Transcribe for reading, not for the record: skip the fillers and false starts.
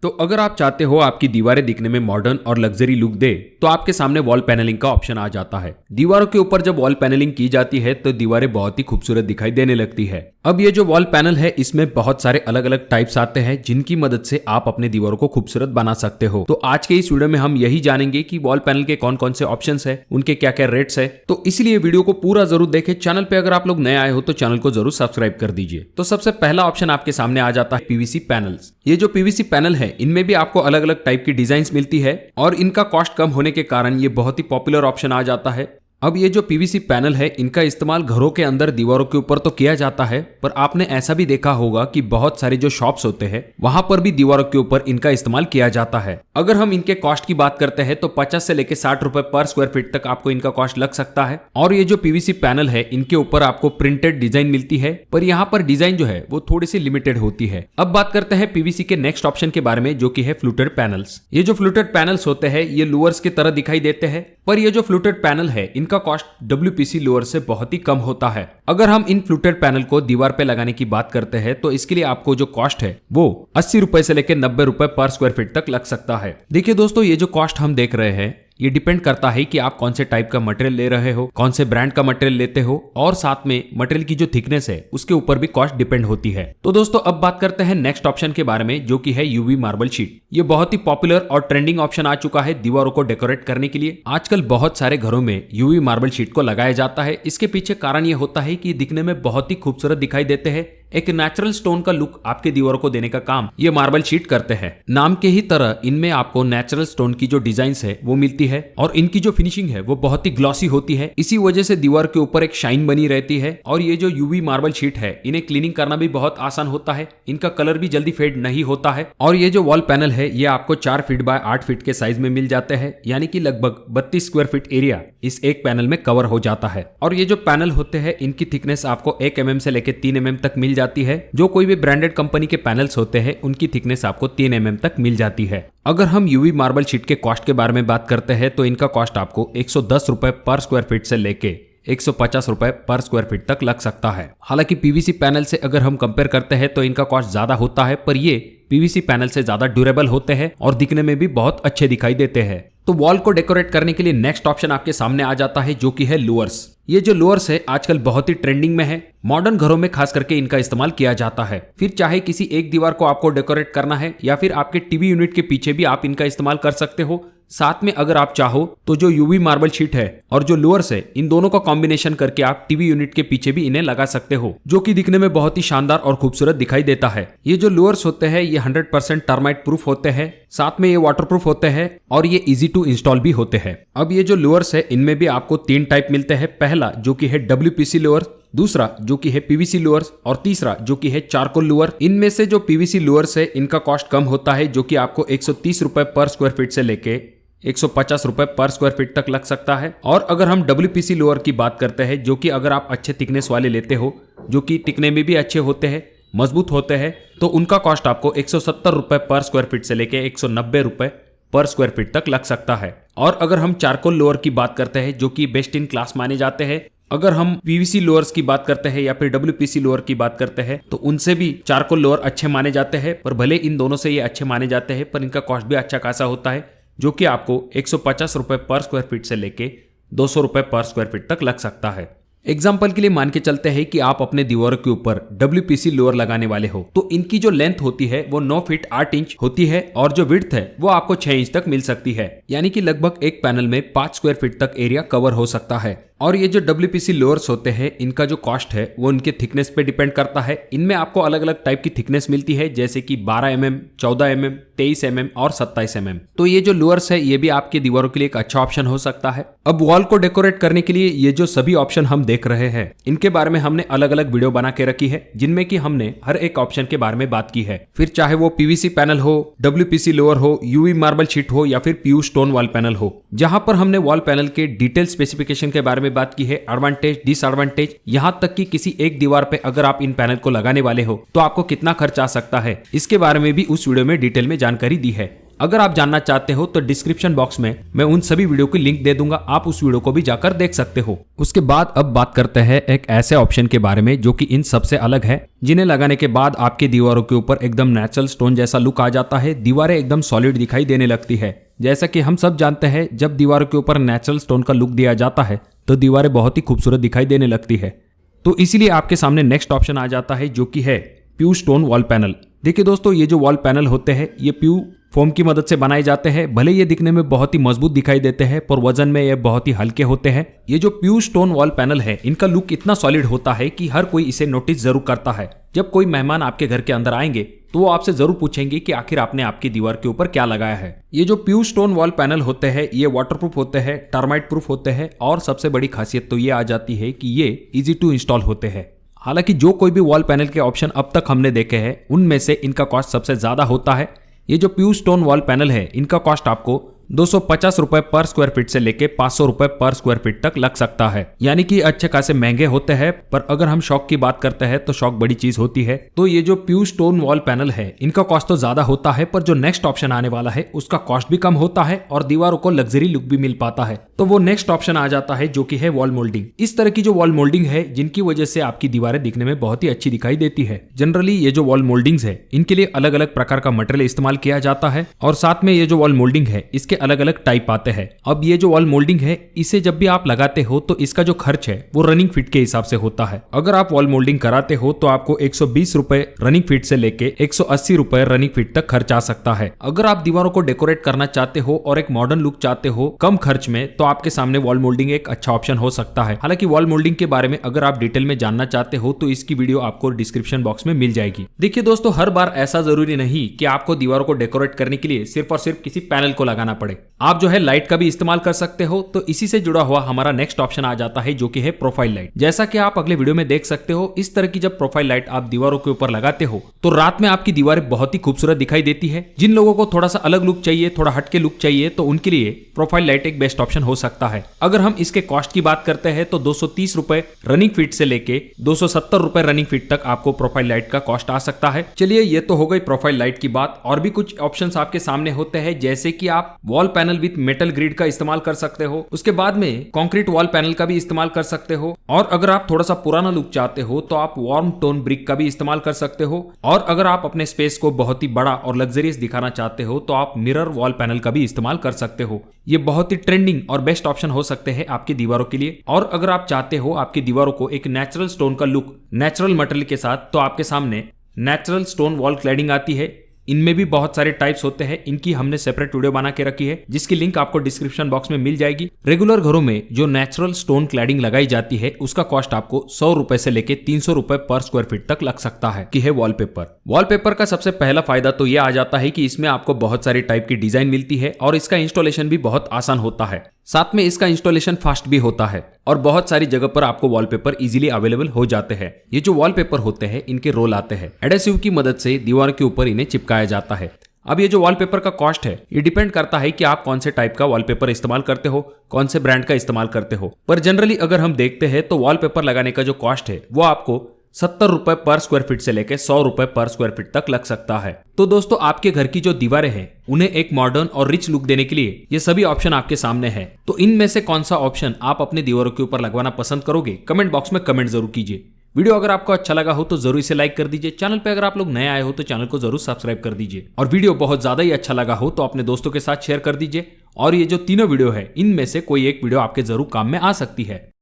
तो अगर आप चाहते हो आपकी दीवारें दिखने में मॉडर्न और लग्जरी लुक दे तो आपके सामने वॉल पैनलिंग का ऑप्शन आ जाता है। दीवारों के ऊपर जब वॉल पैनलिंग की जाती है तो दीवारें बहुत ही खूबसूरत दिखाई देने लगती है। अब ये जो वॉल पैनल है इसमें बहुत सारे अलग अलग टाइप्स आते हैं जिनकी मदद से आप अपने दीवारों को खूबसूरत बना सकते हो। तो आज के इस वीडियो में हम यही जानेंगे कि वॉल पैनल के कौन कौन से ऑप्शंस है, उनके क्या क्या रेट्स है। तो इसलिए वीडियो को पूरा जरूर देखें। चैनल पे अगर आप लोग नए आए हो तो चैनल को जरूर सब्सक्राइब कर दीजिए। तो सबसे पहला ऑप्शन आपके सामने आ जाता है पीवीसी पैनल्स। ये जो पीवीसी पैनल है इनमें भी आपको अलग अलग टाइप की डिजाइन्स मिलती है और इनका कॉस्ट कम होने के कारण ये बहुत ही पॉपुलर ऑप्शन आ जाता है। अब ये जो पीवीसी पैनल है इनका इस्तेमाल घरों के अंदर दीवारों के ऊपर तो किया जाता है, पर आपने ऐसा भी देखा होगा कि बहुत सारे जो शॉप्स होते हैं वहां पर भी दीवारों के ऊपर इनका इस्तेमाल किया जाता है। अगर हम इनके कॉस्ट की बात करते हैं तो 50 से लेकर 60 रुपए पर स्क्वायर फीट तक आपको इनका कॉस्ट लग सकता है। और ये जो पीवीसी पैनल है इनके ऊपर आपको प्रिंटेड डिजाइन मिलती है, पर यहाँ पर डिजाइन जो है वो थोड़ी सी लिमिटेड होती है। अब बात करते हैं पीवीसी के नेक्स्ट ऑप्शन के बारे में, जो कि है फ्लूटेड पैनल्स। ये जो फ्लूटेड पैनल्स होते हैं ये लूअर्स की तरह दिखाई देते हैं, पर ये जो फ्लूटेड पैनल है इनका कॉस्ट WPC लोअर से बहुत ही कम होता है। अगर हम इन फ्लूटेड पैनल को दीवार पे लगाने की बात करते हैं तो इसके लिए आपको जो कॉस्ट है वो 80 रुपए से लेकर 90 रुपए पर स्क्वायर फीट तक लग सकता है। देखिए दोस्तों, ये जो कॉस्ट हम देख रहे हैं ये डिपेंड करता है कि आप कौन से टाइप का मटेरियल ले रहे हो, कौन से ब्रांड का मटेरियल लेते हो, और साथ में मटेरियल की जो थिकनेस है उसके ऊपर भी कॉस्ट डिपेंड होती है। तो दोस्तों अब बात करते हैं नेक्स्ट ऑप्शन के बारे में, जो कि है यूवी मार्बल शीट। ये बहुत ही पॉपुलर और ट्रेंडिंग ऑप्शन आ चुका है दीवारों को डेकोरेट करने के लिए। आजकल बहुत सारे घरों में यूवी मार्बल शीट को लगाया जाता है। इसके पीछे कारण ये होता है कि दिखने में बहुत ही खूबसूरत दिखाई देते हैं। एक नेचुरल स्टोन का लुक आपके दीवारों को देने का काम ये मार्बल शीट करते हैं। नाम के ही तरह इनमें आपको नेचुरल स्टोन की जो डिजाइन्स है वो मिलती है और इनकी जो फिनिशिंग है वो बहुत ही ग्लॉसी होती है। इसी वजह से दीवार के ऊपर एक शाइन बनी रहती है। और ये जो यूवी मार्बल शीट है इन्हें क्लीनिंग करना भी बहुत आसान होता है। इनका कलर भी जल्दी फेड नहीं होता है। और ये जो वॉल पैनल है ये आपको 4 फीट बाय 8 फीट के साइज में मिल जाते हैं, यानी कि लगभग 32 स्क्वायर फीट एरिया इस एक पैनल में कवर हो जाता है। और ये जो पैनल होते हैं इनकी थिकनेस आपको 1 mm से लेकर 3 mm तक मिल जाती है। जो कोई भी ब्रांडेड कंपनी के पैनल्स होते हैं उनकी थिकनेस आपको 3 mm तक मिल जाती है। अगर हम यूवी मार्बल शीट के कॉस्ट के बारे में बात करते हैं तो इनका कॉस्ट आपको 110 रुपए पर स्क्वायर फीट से लेके 150 रुपए पर स्क्वायर फीट तक लग सकता है। हालांकि पीवीसी पैनल से अगर हम कंपेयर करते हैं तो इनका कॉस्ट ज्यादा होता है, पर ये पीवीसी पैनल से ज्यादा ड्यूरेबल होते हैं और दिखने में भी बहुत अच्छे दिखाई देते हैं। तो वॉल को डेकोरेट करने के लिए नेक्स्ट ऑप्शन आपके सामने आ जाता है, जो कि है लूअर्स। ये जो लूअर्स है आजकल बहुत ही ट्रेंडिंग में है। मॉडर्न घरों में खास करके इनका इस्तेमाल किया जाता है। फिर चाहे किसी एक दीवार को आपको डेकोरेट करना है या फिर आपके टीवी यूनिट के पीछे भी आप इनका इस्तेमाल कर सकते हो। साथ में अगर आप चाहो तो जो यूवी मार्बल शीट है और जो लूअर्स है इन दोनों का कॉम्बिनेशन करके आप टीवी यूनिट के पीछे भी इन्हें लगा सकते हो, जो कि दिखने में बहुत ही शानदार और खूबसूरत दिखाई देता है। ये जो लूअर्स होते हैं ये 100% टर्माइट प्रूफ होते हैं, साथ में ये वाटरप्रूफ होते हैं और ये इजी टू इंस्टॉल भी होते हैं। अब ये जो लूअर्स है इनमें भी आपको 3 टाइप मिलते हैं। पहला जो कि है WPC लूअर्स, दूसरा जो कि है पीवीसी लूअर्स और तीसरा जो कि है चारकोल लूअर। इनमें से जो पीवीसी लूअर्स है इनका कॉस्ट कम होता है, जो कि आपको 130 रुपए पर स्क्वायर फीट से लेके 150 रुपए पर स्क्वायर फीट तक लग सकता है। और अगर हम WPC लोअर की बात करते हैं, जो कि अगर आप अच्छे थिकनेस वाले लेते हो, जो कि टिकने में भी अच्छे होते हैं, मजबूत होते हैं, तो उनका कॉस्ट आपको 170 रुपए पर स्क्वायर फीट से लेके 190 रुपए पर स्क्वायर फीट तक लग सकता है। और अगर हम चारकोल लोअर की बात करते हैं, जो कि बेस्ट इन क्लास माने जाते हैं, अगर हम पीवीसी लोअर्स की बात करते हैं या फिर WPC लोअर की बात करते हैं तो उनसे भी चारकोल लोअर अच्छे माने जाते हैं। पर भले इन दोनों से ये अच्छे माने जाते हैं पर इनका कॉस्ट भी अच्छा खासा होता है, जो कि आपको 150 रुपए पर स्क्वायर फीट से लेके 200 रुपए पर स्क्वायर फीट तक लग सकता है। एग्जाम्पल के लिए मान के चलते हैं कि आप अपने दीवारों के ऊपर WPC लोअर लगाने वाले हो, तो इनकी जो लेंथ होती है वो 9 फीट 8 इंच होती है और जो विड्थ है वो आपको 6 इंच तक मिल सकती है, यानी कि लगभग एक पैनल में 5 स्क्वायर फीट तक एरिया कवर हो सकता है। और ये जो WPC लोअर्स होते हैं इनका जो कॉस्ट है वो उनके थिकनेस पे डिपेंड करता है। इनमें आपको अलग अलग टाइप की थिकनेस मिलती है, जैसे कि 12 mm, 14 mm, 23 mm और 27 mm। तो ये जो लोअर्स है ये भी आपके दीवारों के लिए एक अच्छा ऑप्शन हो सकता है। अब वॉल को डेकोरेट करने के लिए ये जो सभी ऑप्शन हम देख रहे हैं इनके बारे में हमने अलग अलग वीडियो बना के रखी है, जिनमें कि हमने हर एक ऑप्शन के बारे में बात की है। फिर चाहे वो पीवीसी पैनल हो, WPC लोअर हो, यूवी मार्बल शीट हो या फिर PU स्टोन वॉल पैनल हो, जहां पर हमने वॉल पैनल के डिटेल स्पेसिफिकेशन के बारे में बात की है, एडवांटेज डिसएडवांटेज, यहां तक कि किसी एक दीवार पे अगर आप इन पैनल को लगाने वाले हो तो आपको कितना खर्च आ सकता है, इसके बारे में भी उस वीडियो में डिटेल में जानकारी दी है। अगर आप जानना चाहते हो तो डिस्क्रिप्शन बॉक्स में मैं उन सभी वीडियो की लिंक दे दूंगा, आप उस वीडियो को भी जाकर देख सकते हो। उसके बाद अब बात करते हैं एक ऐसे ऑप्शन के बारे में जो कि इन सबसे अलग है, जिन्हें लगाने के बाद आपकी दीवारों के ऊपर एकदम नेचुरल स्टोन जैसा लुक आ जाता है, दीवारें एकदम सॉलिड दिखाई देने लगती है। जैसा कि हम सब जानते हैं, जब दीवारों के ऊपर नेचुरल स्टोन का लुक दिया जाता है तो दीवारें बहुत ही खूबसूरत दिखाई देने लगती है। तो इसीलिए आपके सामने नेक्स्ट ऑप्शन आ जाता है जो कि है प्यू स्टोन वॉल पैनल। देखिए दोस्तों, ये जो वॉल पैनल होते हैं ये प्यू फोम की मदद से बनाए जाते हैं। भले ये दिखने में बहुत ही मजबूत दिखाई देते हैं पर वजन में ये बहुत ही हल्के होते हैं। ये जो प्यू स्टोन वॉल पैनल है इनका लुक इतना सॉलिड होता है कि हर कोई इसे नोटिस जरूर करता है। जब कोई मेहमान आपके घर के अंदर आएंगे तो वो आपसे जरूर पूछेंगे कि आखिर आपने आपकी दीवार के ऊपर क्या लगाया है। ये जो प्यू स्टोन वॉल पैनल होते हैं ये वाटरप्रूफ होते हैं, टर्माइट प्रूफ होते हैं और सबसे बड़ी खासियत तो ये आ जाती है कि ये इजी टू इंस्टॉल होते हैं। हालांकि जो कोई भी वॉल पैनल के ऑप्शन अब तक हमने देखे हैं उनमें से इनका कॉस्ट सबसे ज्यादा होता है। ये जो प्यू स्टोन वॉल पैनल है इनका कॉस्ट आपको 250 रुपए पर स्क्वायर फीट से लेके 500 रुपए पर स्क्वायर फीट तक लग सकता है, यानी कि अच्छे खासे महंगे होते हैं। पर अगर हम शौक की बात करते हैं तो शौक बड़ी चीज होती है। तो ये जो प्यू स्टोन वॉल पैनल है इनका कॉस्ट तो ज्यादा होता है, पर जो नेक्स्ट ऑप्शन आने वाला है उसका कॉस्ट भी कम होता है और दीवारों को लग्जरी लुक भी मिल पाता है। तो वो नेक्स्ट ऑप्शन आ जाता है जो कि है वॉल मोल्डिंग। इस तरह की जो वॉल मोल्डिंग है जिनकी वजह से आपकी दीवारें दिखने में बहुत ही अच्छी दिखाई देती है। जनरली ये जो वॉल मोल्डिंग्स है इनके लिए अलग अलग प्रकार का मटेरियल इस्तेमाल किया जाता है और साथ में ये जो वॉल मोल्डिंग है इसके अलग अलग टाइप आते हैं। अब ये जो वॉल मोल्डिंग है इसे जब भी आप लगाते हो तो इसका जो खर्च है वो रनिंग फीट के हिसाब से होता है। अगर आप वॉल मोल्डिंग कराते हो तो आपको 120 रुपए रनिंग फीट से लेके 180 रुपए रनिंग फीट तक खर्च आ सकता है। अगर आप दीवारों को डेकोरेट करना चाहते हो और एक मॉडर्न लुक चाहते हो कम खर्च में तो आपके सामने वॉल मोल्डिंग एक अच्छा ऑप्शन हो सकता है। हालांकि वॉल मोल्डिंग के बारे में अगर आप डिटेल में जानना चाहते हो तो इसकी वीडियो आपको डिस्क्रिप्शन बॉक्स में मिल जाएगी। देखिए दोस्तों, हर बार ऐसा जरूरी नहीं कि आपको दीवारों को डेकोरेट करने के लिए सिर्फ और सिर्फ किसी पैनल को लगाना पड़े। आप जो है लाइट का भी इस्तेमाल कर सकते हो। तो इसी से जुड़ा हुआ हमारा नेक्स्ट ऑप्शन आ जाता है जो कि है प्रोफाइल लाइट। जैसा कि आप अगले वीडियो में देख सकते हो, इस तरह की जब प्रोफाइल लाइट आप दीवारों के ऊपर लगाते हो तो रात में आपकी दीवारें बहुत ही खूबसूरत दिखाई देती है। जिन लोगों को थोड़ा सा अलग लुक चाहिए, थोड़ा हटके लुक चाहिए, तो उनके लिए प्रोफाइल लाइट एक बेस्ट ऑप्शन हो सकता है। अगर हम इसके कॉस्ट की बात करते हैं तो 230 रुपए रनिंग फीट से लेके 270 रुपए रनिंग फीट तक आपको प्रोफाइल लाइट का कॉस्ट आ सकता है। चलिए, ये तो हो गई प्रोफाइल लाइट की बात। और भी कुछ ऑप्शंस आपके सामने होते हैं, जैसे कि आप wall panel with metal grid का इस्तेमाल कर सकते हो। उसके बाद में कंक्रीट वॉल पैनल का भी इस्तेमाल कर सकते हो। और अगर आप थोड़ा सा पुराना लुक चाहते हो तो आप वार्म टोन ब्रिक का भी इस्तेमाल कर सकते हो। और अगर आप अपने स्पेस को बहुत ही बड़ा और लग्जरियस दिखाना चाहते हो तो आप मिरर वॉल पैनल का भी इस्तेमाल कर सकते हो। ये बहुत ही ट्रेंडिंग और बेस्ट ऑप्शन हो सकते हैं आपकी दीवारों के लिए। और अगर आप चाहते हो आपकी दीवारों को एक नेचुरल स्टोन का लुक नेचुरल मटेरियल के साथ, तो आपके सामने नेचुरल स्टोन वॉल क्लैडिंग आती है। इनमें भी बहुत सारे टाइप्स होते हैं, इनकी हमने सेपरेट वीडियो बना के रखी है जिसकी लिंक आपको डिस्क्रिप्शन बॉक्स में मिल जाएगी। रेगुलर घरों में जो नेचुरल स्टोन क्लैडिंग लगाई जाती है उसका कॉस्ट आपको 100 रुपए से लेके 300 रुपए पर स्क्वायर फीट तक लग सकता है। कि है वॉलपेपर। वॉलपेपर का सबसे पहला फायदा तो यह आ जाता है कि इसमें आपको बहुत सारी टाइप की डिजाइन मिलती है और इसका इंस्टॉलेशन भी बहुत आसान होता है। साथ में इसका इंस्टॉलेशन फास्ट भी होता है और बहुत सारी जगह पर आपको वॉलपेपर इजीली अवेलेबल हो जाते हैं। ये जो वॉलपेपर होते हैं इनके रोल आते हैं, एडेसिव की मदद से दीवार के ऊपर इन्हें चिपकाया जाता है। अब ये जो वॉलपेपर का कॉस्ट है ये डिपेंड करता है कि आप कौन से टाइप का वॉलपेपर इस्तेमाल करते हो, कौन से ब्रांड का इस्तेमाल करते हो। पर जनरली अगर हम देखते हैं तो वॉलपेपर लगाने का जो कॉस्ट है वो आपको 70 रुपए पर स्क्वायर फीट से लेकर 100 रुपए पर स्क्वायर फीट तक लग सकता है। तो दोस्तों, आपके घर की जो दीवारें हैं उन्हें एक मॉडर्न और रिच लुक देने के लिए ये सभी ऑप्शन आपके सामने हैं। तो इनमें से कौन सा ऑप्शन आप अपने दीवारों के ऊपर लगवाना पसंद करोगे, कमेंट बॉक्स में कमेंट जरूर कीजिए। वीडियो अगर आपको अच्छा लगा हो तो जरूर इसे लाइक कर दीजिए। चैनल पे अगर आप लोग नए आए हो तो चैनल को जरूर सब्सक्राइब कर दीजिए। और वीडियो बहुत ज्यादा ही अच्छा लगा हो तो अपने दोस्तों के साथ शेयर कर दीजिए। और ये जो तीनों वीडियो है इनमें से कोई एक वीडियो आपके जरूर काम में आ सकती है।